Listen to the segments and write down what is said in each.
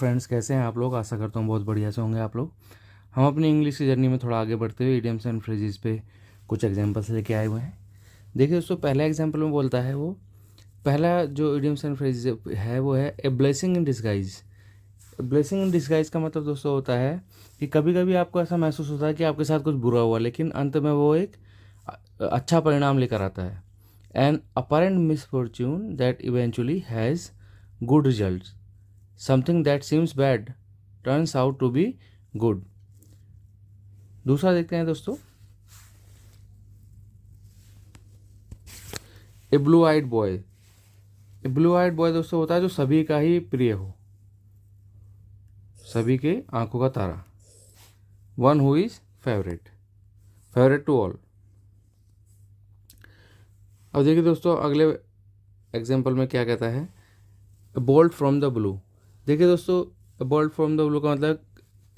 Friends, कैसे हैं आप लोग। आशा करता हूँ बहुत बढ़िया से होंगे आप लोग। हम अपनी इंग्लिश की जर्नी में थोड़ा आगे बढ़ते हुए इडियम्स एंड फ्रेजेस पे कुछ एग्जांपल्स लेके आए हुए हैं। देखिए दोस्तों, पहला एग्जांपल में बोलता है वो, पहला जो इडियम्स एंड फ्रेजेस है वो है a blessing in disguise. Blessing in disguise का मतलब दोस्तों होता है कि कभी कभी आपको ऐसा महसूस होता है कि आपके साथ कुछ बुरा हुआ, लेकिन अंत में वो एक अच्छा परिणाम लेकर आता है। An apparent misfortune that eventually has good result. Something that seems bad turns out to be good. दूसरा देखते हैं दोस्तों, a blue eyed boy. A blue eyed boy दोस्तों होता है जो सभी का ही प्रिय हो, सभी के आंखों का तारा। One who is favourite, favourite to all. अब देखिए दोस्तों, अगले एग्जाम्पल में क्या कहता है, बोल्ट फ्रॉम द ब्लू। देखिए दोस्तों, बोल्ट फ्रॉम द ब्लू का मतलब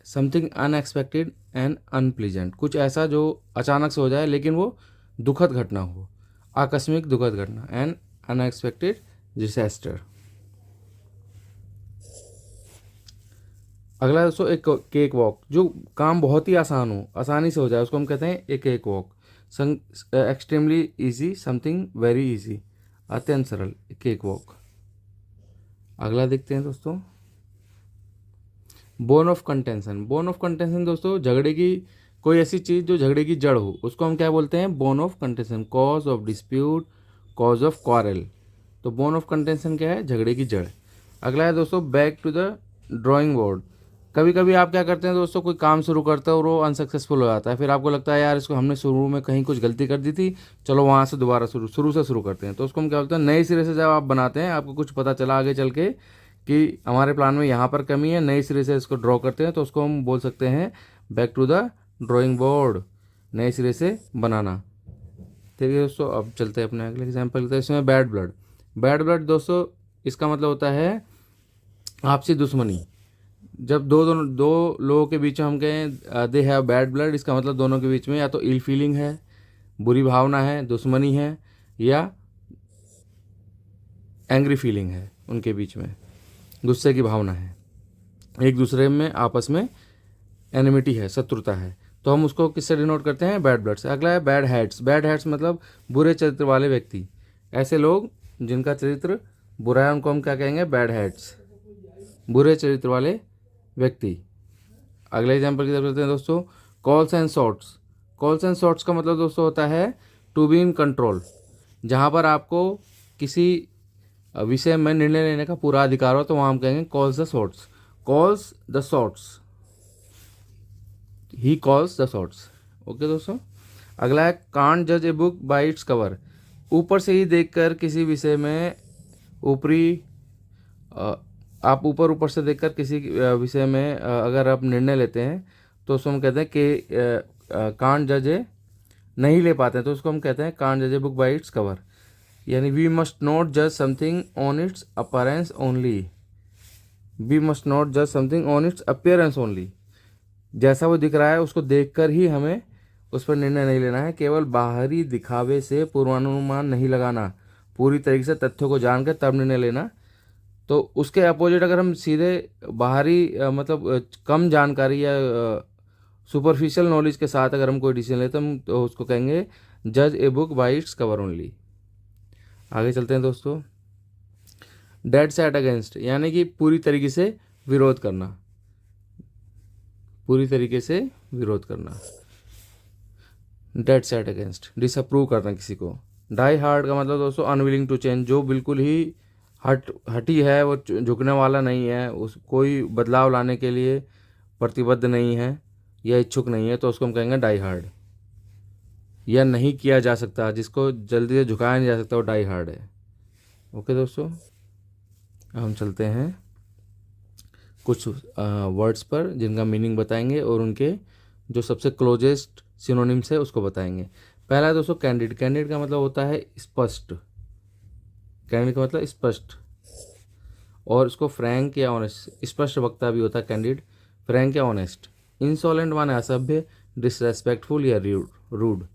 समथिंग अनएक्सपेक्टेड एंड अनप्लीजेंट। कुछ ऐसा जो अचानक से हो जाए लेकिन वो दुखद घटना हो, आकस्मिक दुखद घटना, एंड अनएक्सपेक्टेड डिसास्टर। अगला दोस्तों, एक केक वॉक। जो काम बहुत ही आसान हो, आसानी से हो जाए, उसको हम कहते हैं एक cake walk. Extremely easy, something very easy, अत्यंत सरल, केक वॉक। अगला देखते हैं दोस्तों, bone of contention. Bone of contention दोस्तों, झगड़े की कोई ऐसी चीज़ जो झगड़े की जड़ हो, उसको हम क्या बोलते हैं, bone of contention. Cause of dispute, cause of quarrel. तो बोन ऑफ कंटेंशन क्या है, झगड़े की जड़। अगला है दोस्तों, back to the drawing board. कभी कभी आप क्या करते हैं दोस्तों, कोई काम शुरू करते हो और वो अनसक्सेसफुल हो जाता है, फिर आपको लगता है यार इसको हमने शुरू में कहीं कुछ गलती कर दी थी, चलो वहाँ से दोबारा शुरू से शुरू करते हैं। तो उसको हम क्या बोलते हैं, नए सिरे से जब आप बनाते हैं, आपको कुछ पता चला आगे चल के कि हमारे प्लान में यहाँ पर कमी है, नए सिरे से इसको ड्रॉ करते हैं, तो उसको हम बोल सकते हैं back to the drawing board, नए सिरे से बनाना। ठीक है दोस्तों, अब चलते हैं अपने अगले एग्जाम्पल के। इसमें बैड ब्लड। बैड ब्लड दोस्तों, इसका मतलब होता है आपसी दुश्मनी। जब दो लोगों के बीच में हम कहें दे हैव बैड ब्लड, इसका मतलब दोनों के बीच में या तो इल फीलिंग है, बुरी भावना है, दुश्मनी है, या एंग्री फीलिंग है, उनके बीच में गुस्से की भावना है, एक दूसरे में आपस में एनिमिटी है, शत्रुता है। तो हम उसको किससे डिनोट करते हैं, बैड ब्लड से। अगला है बैड हैट्स। बैड हैट्स मतलब बुरे चरित्र वाले व्यक्ति। ऐसे लोग जिनका चरित्र बुरा है उनको हम क्या कहेंगे, बैड हैट्स, बुरे चरित्र वाले व्यक्ति। अगले एग्जाम्पल की तरफ चलते हैं दोस्तों, calls and shots. Calls and shots का मतलब दोस्तों होता है टू बी इन कंट्रोल। जहाँ पर आपको किसी विषय में निर्णय लेने का पूरा अधिकार हो, तो वहाँ हम कहेंगे calls the shots. Calls the shots, he calls the shots. Okay दोस्तों। अगला है कांट जज a book by its cover. ऊपर से ही देखकर किसी विषय में ऊपरी आप ऊपर से देखकर किसी विषय में अगर आप निर्णय लेते हैं, तो उसको हम कहते हैं कि कांट जज ए, नहीं ले पाते हैं, तो उसको हम कहते हैं कांट जज a book by its cover. यानी वी मस्ट नॉट जज something on it's appearance only. We must not जज something on it's appearance only. जैसा वो दिख रहा है उसको देखकर ही हमें उस पर निर्णय नहीं लेना है। केवल बाहरी दिखावे से पूर्वानुमान नहीं लगाना, पूरी तरीके से तथ्यों को जानकर तब निर्णय लेना। तो उसके अपोजिट अगर हम सीधे बाहरी मतलब कम जानकारी या सुपरफिशियल नॉलेज के साथ अगर हम कोई डिसीजन लेते हैं, तो उसको कहेंगे जज a book by its cover only. आगे चलते हैं दोस्तों, डेड सेट अगेंस्ट, यानी कि पूरी तरीके से विरोध करना, पूरी तरीके से विरोध करना। डेड सेट अगेंस्ट, डिसअप्रूव करना किसी को। डाई हार्ड का मतलब दोस्तों अनविलिंग टू चेंज, जो बिल्कुल ही हटी है, वो झुकने वाला नहीं है, उस कोई बदलाव लाने के लिए प्रतिबद्ध नहीं है या इच्छुक नहीं है, तो उसको हम कहेंगे डाई हार्ड। या नहीं किया जा सकता, जिसको जल्दी से झुकाया नहीं जा सकता, वो डाई हार्ड है। ओके दोस्तों, हम चलते हैं कुछ वर्ड्स पर जिनका मीनिंग बताएंगे और उनके जो सबसे क्लोजेस्ट सिनोनिम्स है उसको बताएंगे। पहला है दोस्तों कैंडिड। कैंडिड का मतलब होता है स्पष्ट। कैंडिड का मतलब स्पष्ट, और इसको फ्रैंक या ऑनेस्ट, स्पष्ट वक्ता भी होता है कैंडिड, फ्रैंक या ऑनेस्ट। इंसोलेंट माने असभ्य, डिसरेस्पेक्टफुल या रूड।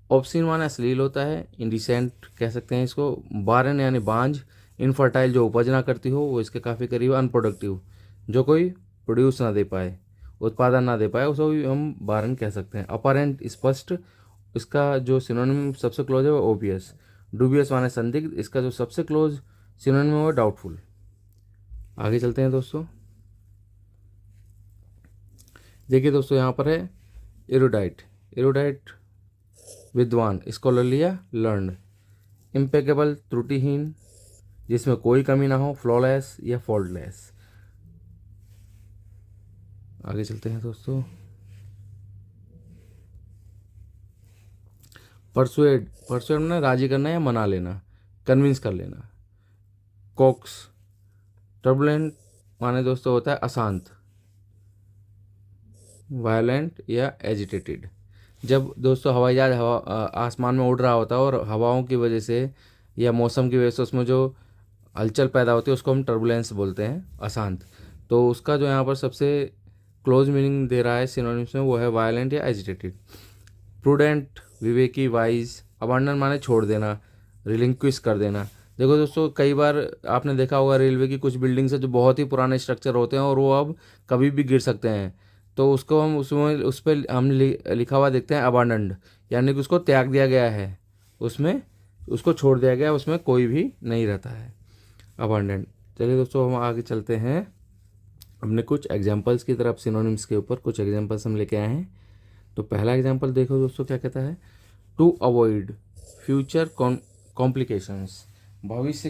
ऑब्सीन माने अश्लील होता है, इंडिसेंट कह सकते हैं इसको। बारन यानी बांझ, इनफर्टाइल जो उपज ना करती हो, वो इसके काफ़ी करीब, अनप्रोडक्टिव जो कोई प्रोड्यूस ना दे पाए, उत्पादन ना दे पाए, उसको भी हम बारन कह सकते हैं। अपरेंट स्पष्ट, इसका जो सिनोनिम सबसे क्लोज है वो ओबियस। डूबियस माने संदिग्ध, इसका जो सबसे क्लोज सिनोनिम है वो डाउटफुल। आगे चलते हैं दोस्तों। देखिए दोस्तों, यहाँ पर है एरुडाइट। एरुडाइट विद्वान, स्कॉलरली या लर्नड। इम्पेकेबल त्रुटिहीन, जिसमें कोई कमी ना हो, फ्लॉलेस या फॉल्टलेस। आगे चलते हैं दोस्तों। परसुएड, परसुएड में राजी करना या मना लेना, कन्विंस कर लेना। कॉक्स, टर्बुलेंट माने दोस्तों होता है अशांत, वायलेंट या एजिटेटेड। जब दोस्तों हवाई जहाज आसमान में उड़ रहा होता है और हवाओं की वजह से या मौसम की वजह से उसमें जो हलचल पैदा होती है उसको हम टर्बुलेंस बोलते हैं, अशांत। तो उसका जो यहाँ पर सबसे क्लोज मीनिंग दे रहा है सिनोनिम्स में वो है वायलेंट या एजिटेटेड। प्रूडेंट, विवेकी, वाइज। अबांडन माने छोड़ देना, रिलिंक्विश कर देना। देखो दोस्तों, कई बार आपने देखा होगा रेलवे की कुछ बिल्डिंग्स है जो बहुत ही पुराने स्ट्रक्चर होते हैं और वो अब कभी भी गिर सकते हैं, तो उसको हम उसमें उस पर हम लिखा हुआ देखते हैं अबांडन्ड, यानी कि उसको त्याग दिया गया है, उसमें उसको छोड़ दिया गया है, उसमें कोई भी नहीं रहता है, अबांडन्ड। चलिए दोस्तों, हम आगे चलते हैं अपने कुछ एग्जाम्पल्स की तरफ। सिनोनिम्स के ऊपर कुछ एग्जाम्पल्स हम लेके आए हैं। तो पहला एग्जाम्पल देखो दोस्तों, क्या कहता है, टू अवॉइड फ्यूचर कॉम्प्लिकेशंस। भविष्य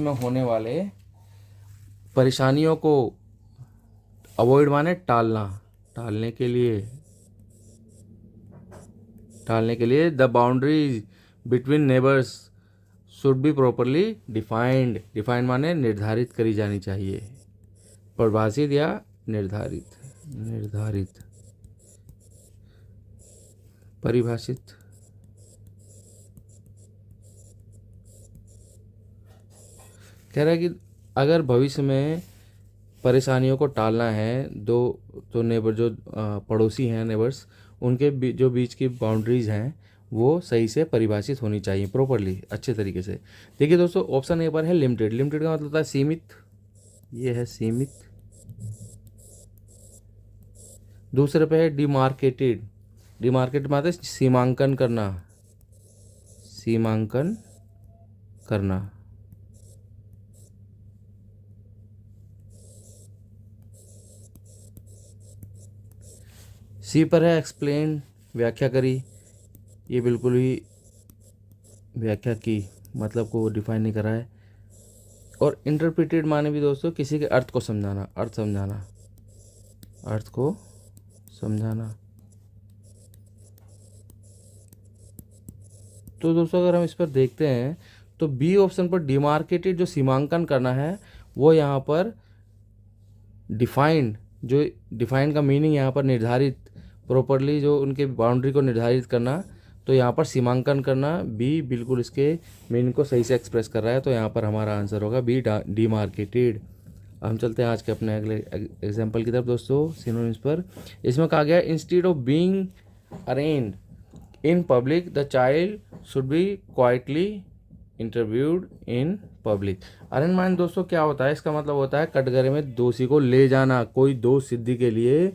में होने वाले परेशानियों को, अवॉइड माने टालना, टालने के लिए the boundaries between neighbours should be properly defined. Defined माने निर्धारित करी जानी चाहिए, परिभाषित या निर्धारित, परिभाषित। कह रहा है कि अगर भविष्य में परेशानियों को टालना है, तो नेबर जो पड़ोसी हैं, नेबर्स, उनके जो बीच की बाउंड्रीज हैं वो सही से परिभाषित होनी चाहिए, प्रॉपरली, अच्छे तरीके से। देखिए दोस्तों, ऑप्शन ए पर है लिमिटेड। लिमिटेड का मतलब होता है सीमित, ये है सीमित। दूसरे पे है डिमार्केटेड। डिमार्केट मतलब सीमांकन करना, सीमांकन करना। सी पर है एक्सप्लेन, व्याख्या करी। ये बिल्कुल ही व्याख्या की, मतलब को डिफाइन नहीं करा है। और इंटरप्रिटेड माने भी दोस्तों किसी के अर्थ को समझाना, अर्थ को समझाना। तो दोस्तों अगर हम इस पर देखते हैं तो बी ऑप्शन पर डिमार्केटेड, जो सीमांकन करना है, वो यहाँ पर डिफाइंड, जो डिफाइंड का मीनिंग यहाँ पर निर्धारित, प्रॉपरली जो उनके बाउंड्री को निर्धारित करना, तो यहाँ पर सीमांकन करना, बी बिल्कुल इसके मीनिंग को सही से एक्सप्रेस कर रहा है। तो यहाँ पर हमारा आंसर होगा बी, डिमार्केटेड। हम चलते हैं आज के अपने अगले एग्जाम्पल की तरफ दोस्तों, सिनोनिम्स पर। इसमें कहा गया instead of being arraigned in public the child should be quietly interviewed in public. Arrangement दोस्तों क्या होता है, इसका मतलब होता है कटघरे में दोषी को ले जाना। कोई दोष सिद्धि के लिए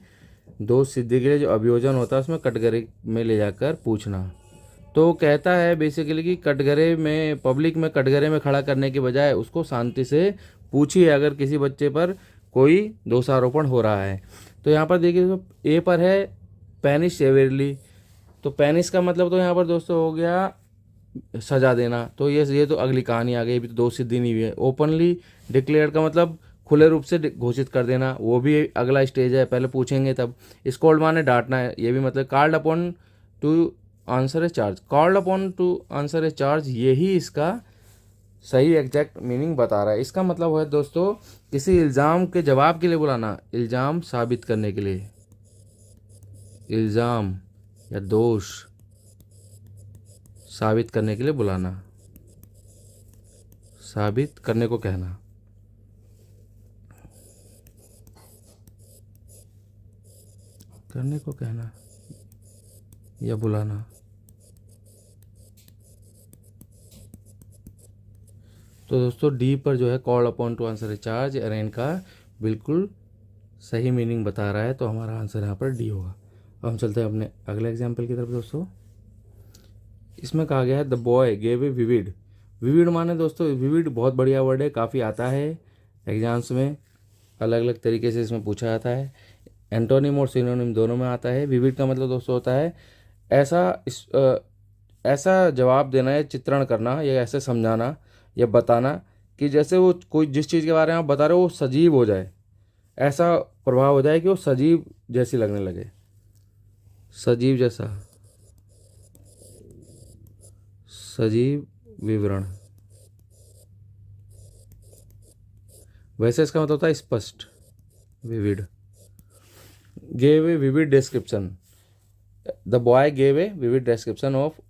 जो अभियोजन होता है उसमें कटघरे में ले जाकर पूछना। तो कहता है बेसिकली कि कटघरे में, पब्लिक में कटघरे में खड़ा करने के बजाय उसको शांति से पूछिए अगर किसी बच्चे पर कोई दोषारोपण हो रहा है। तो यहाँ पर देखिए तो ए पर है पैनिश सेवेरली। तो पैनिश का मतलब तो यहाँ पर दोस्तों हो गया सजा देना। तो ये तो अगली कहानी आ गई, अभी तो दोष सिद्धि नहीं हुई है। ओपनली डिक्लेयर का मतलब खुले रूप से घोषित कर देना, वो भी अगला स्टेज है, पहले पूछेंगे तब। स्कोल्ड माने डांटना है, ये भी मतलब called upon to answer A charge. Called upon to answer A charge, यही इसका सही एग्जैक्ट मीनिंग बता रहा है। इसका मतलब है दोस्तों किसी इल्ज़ाम के जवाब के लिए बुलाना, इल्ज़ाम साबित करने के लिए, इल्ज़ाम या दोष साबित करने के लिए बुलाना, साबित करने को कहना। करने को कहना या बुलाना। तो दोस्तों डी पर जो है called upon to answer recharge arraign का बिल्कुल सही मीनिंग बता रहा है, तो हमारा आंसर यहाँ पर डी होगा। अब हम चलते हैं अपने अगले एग्जाम्पल की तरफ दोस्तों। इसमें कहा गया है the boy gave a vivid. Vivid माने दोस्तों, विविड बहुत बढ़िया वर्ड है, काफ़ी आता है एग्जाम्स में, अलग अलग तरीके से इसमें पूछा जाता है। एंटोनिम और सिनोनिम दोनों में आता है। विविड का मतलब दोस्तों होता है ऐसा जवाब देना या चित्रण करना या ऐसे समझाना या बताना कि जैसे वो कोई जिस चीज़ के बारे में आप बता रहे हो वो सजीव हो जाए, ऐसा प्रभाव हो जाए कि वो सजीव जैसी लगने लगे, सजीव जैसा, सजीव विवरण। वैसे इसका मतलब होता है स्पष्ट, vivid. Gave a vivid description, the boy gave a vivid description of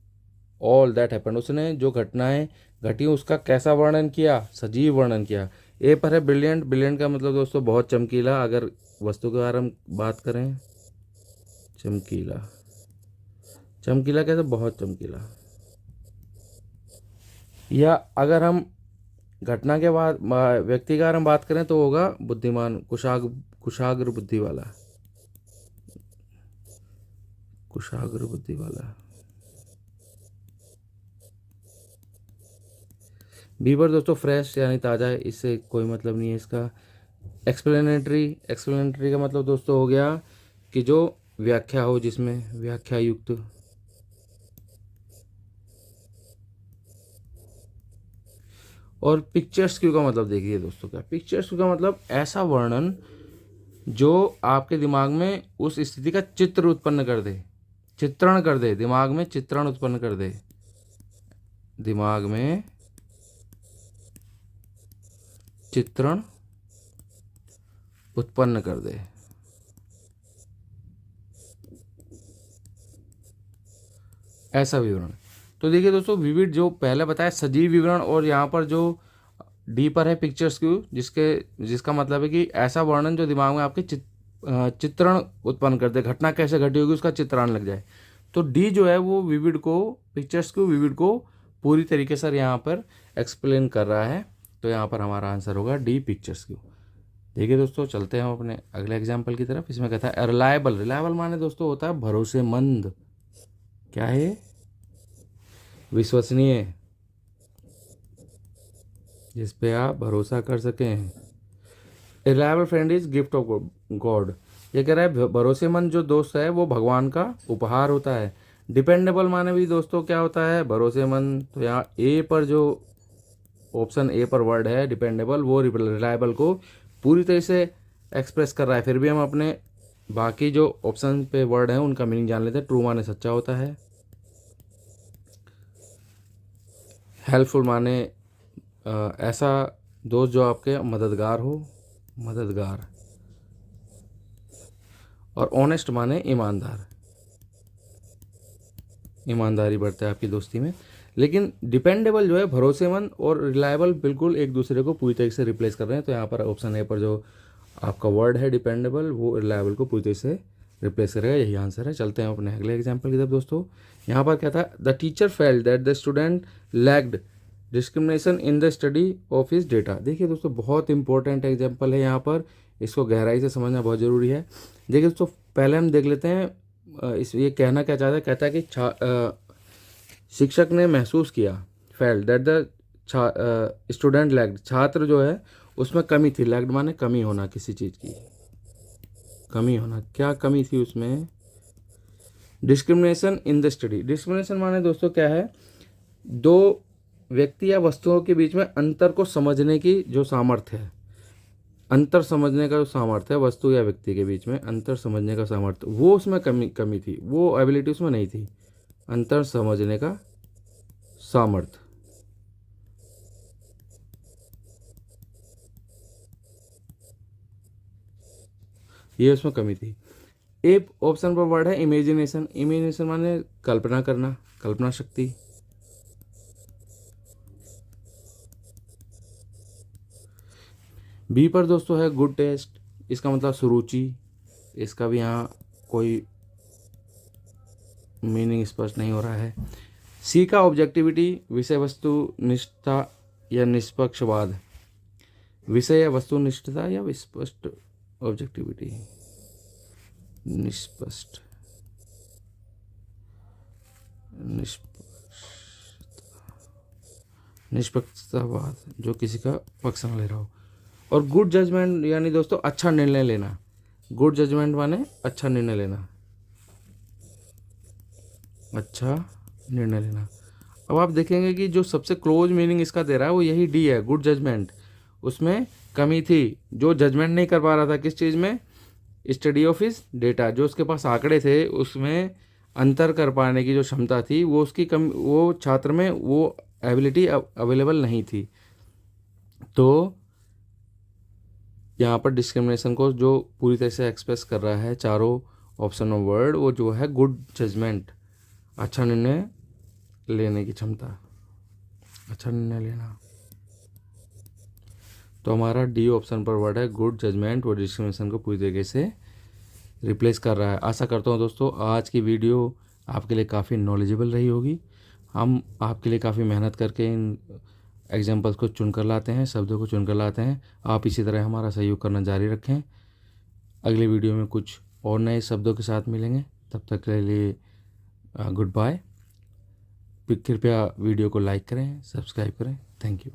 all that happened. उसने जो घटनाएं घटी उसका कैसा वर्णन किया, सजीव वर्णन किया। ए पर है ब्रिलियंट। ब्रिलियंट का मतलब दोस्तों बहुत चमकीला, अगर वस्तु के बारे में बात करें, चमकीला। चमकीला कैसे, बहुत चमकीला। या अगर हम घटना के बाद व्यक्ति के बारे में बात करें तो होगा बुद्धिमान, कुशाग्र बुद्धि वाला, कुशाग्र बुद्धि वाला। बी पर दोस्तों फ्रेश यानी ताज़ा है, इससे कोई मतलब नहीं है इसका। एक्सप्लेनेटरी, एक्सप्लेनेटरी का मतलब दोस्तों हो गया कि जो व्याख्या हो, जिसमें व्याख्या युक्त। और पिक्चर्स क्यू का मतलब देखिए दोस्तों, क्या पिक्चर्स क्यू का मतलब ऐसा वर्णन जो आपके दिमाग में उस स्थिति का चित्र उत्पन्न कर दे, चित्रण कर दे, दिमाग में चित्रण उत्पन्न कर दे, दिमाग में चित्रण उत्पन्न कर दे, ऐसा विवरण। तो देखिए दोस्तों विविड जो पहले बताया सजीव विवरण, और यहाँ पर जो डी पर है पिक्चर्स क्यू, जिसका मतलब है कि ऐसा वर्णन जो दिमाग में आपके चित्रण उत्पन्न कर दे, घटना कैसे घटी होगी उसका चित्रण लग जाए। तो डी जो है वो विविड को, पिक्चर्स क्यू विविड को पूरी तरीके से यहाँ पर एक्सप्लेन कर रहा है। तो यहाँ पर हमारा आंसर होगा डी, पिक्चर्स क्यू। देखिए दोस्तों चलते हैं हम अपने अगले एग्जाम्पल की तरफ। इसमें कहता है रिलायबल। रिलायबल माने दोस्तों होता है भरोसेमंद। क्या है, विश्वसनीय, जिस पे आप भरोसा कर सकें। Reliable friend is gift of God. ये कह रहा है भरोसेमंद जो दोस्त है वो भगवान का उपहार होता है। डिपेंडेबल माने भी दोस्तों क्या होता है, भरोसेमंद। तो यहाँ ए पर जो ऑप्शन ए पर वर्ड है डिपेंडेबल, वो रिलायबल को पूरी तरह से एक्सप्रेस कर रहा है। फिर भी हम अपने बाकी जो ऑप्शन पे वर्ड हैं उनका मीनिंग जान लेते हैं। ट्रू माने सच्चा होता है, हेल्पफुल माने ऐसा दोस्त जो आपके मददगार हो, मददगार। और ऑनेस्ट माने ईमानदार, ईमानदारी बढ़ता है आपकी दोस्ती में। लेकिन डिपेंडेबल जो है, भरोसेमंद और रिलायबल बिल्कुल एक दूसरे को पूरी तरीके से रिप्लेस कर रहे हैं। तो यहाँ पर ऑप्शन ए पर जो आपका वर्ड है डिपेंडेबल, वो रिलायबल को पूरी तरह से रिप्लेस करेगा, यही आंसर है। चलते हैं अपने अगले एग्जाम्पल की तरफ दोस्तों। यहाँ पर क्या था, the teacher felt that the student lacked discrimination in the study of his data. देखिए दोस्तों बहुत इंपॉर्टेंट एग्जाम्पल है यहाँ पर, इसको गहराई से समझना बहुत ज़रूरी है। देखिए दोस्तों पहले हम देख लेते हैं ये कहना क्या चाहता है। कहता है कि शिक्षक ने महसूस किया, felt that the student lacked, छात्र जो है उसमें कमी थी। लैक्ड माने कमी होना, किसी चीज़ की कमी होना। क्या कमी थी उसमें, discrimination in the study. Discrimination माने दोस्तों क्या है, दो व्यक्ति या वस्तुओं के बीच में अंतर को समझने की जो सामर्थ्य है, अंतर समझने का जो सामर्थ्य है वस्तु या व्यक्ति के बीच में, अंतर समझने का सामर्थ्य, वो उसमें कमी थी, वो एबिलिटी उसमें नहीं थी, अंतर समझने का सामर्थ्य। ये उसमें कमी थी। एक ऑप्शन पर वर्ड है इमेजिनेशन। इमेजिनेशन माने कल्पना करना, कल्पना शक्ति। बी पर दोस्तों है गुड टेस्ट, इसका मतलब सुरुचि। इसका भी यहाँ कोई मीनिंग स्पष्ट नहीं हो रहा है। सी का ऑब्जेक्टिविटी, विषय वस्तु निष्ठा या निष्पक्षवाद, विषय या वस्तुनिष्ठता या विस्पष्ट ऑब्जेक्टिविटी, निष्पष्ट निष्पक्षतावाद, जो किसी का पक्ष न ले रहा हो। और गुड जजमेंट यानी दोस्तों अच्छा निर्णय लेना। गुड जजमेंट माने अच्छा निर्णय लेना, अच्छा निर्णय लेना। अब आप देखेंगे कि जो सबसे क्लोज मीनिंग इसका दे रहा है वो यही डी है, गुड जजमेंट। उसमें कमी थी, जो जजमेंट नहीं कर पा रहा था किस चीज़ में, स्टडी ऑफ हिज डेटा, जो उसके पास आंकड़े थे उसमें अंतर कर पाने की जो क्षमता थी वो उसकी कम, वो छात्र में वो एबिलिटी अवेलेबल नहीं थी। तो यहाँ पर डिस्क्रिमिनेशन को जो पूरी तरह से एक्सप्रेस कर रहा है चारों ऑप्शन ऑफ वर्ड, वो जो है गुड जजमेंट, अच्छा निर्णय लेने की क्षमता, अच्छा निर्णय लेना। तो हमारा डी ऑप्शन पर वर्ड है गुड जजमेंट, वो डिस्क्रिमिनेशन को पूरी तरीके से रिप्लेस कर रहा है। आशा करता हूँ दोस्तों आज की वीडियो आपके लिए काफ़ी नॉलेजेबल रही होगी। हम आपके लिए काफ़ी मेहनत करके इन एग्जाम्पल्स को चुनकर लाते हैं, शब्दों को चुनकर लाते हैं। आप इसी तरह हमारा सहयोग करना जारी रखें। अगले वीडियो में कुछ और नए शब्दों के साथ मिलेंगे, तब तक के लिए गुड बाय। कृपया वीडियो को लाइक करें, सब्सक्राइब करें। Thank you.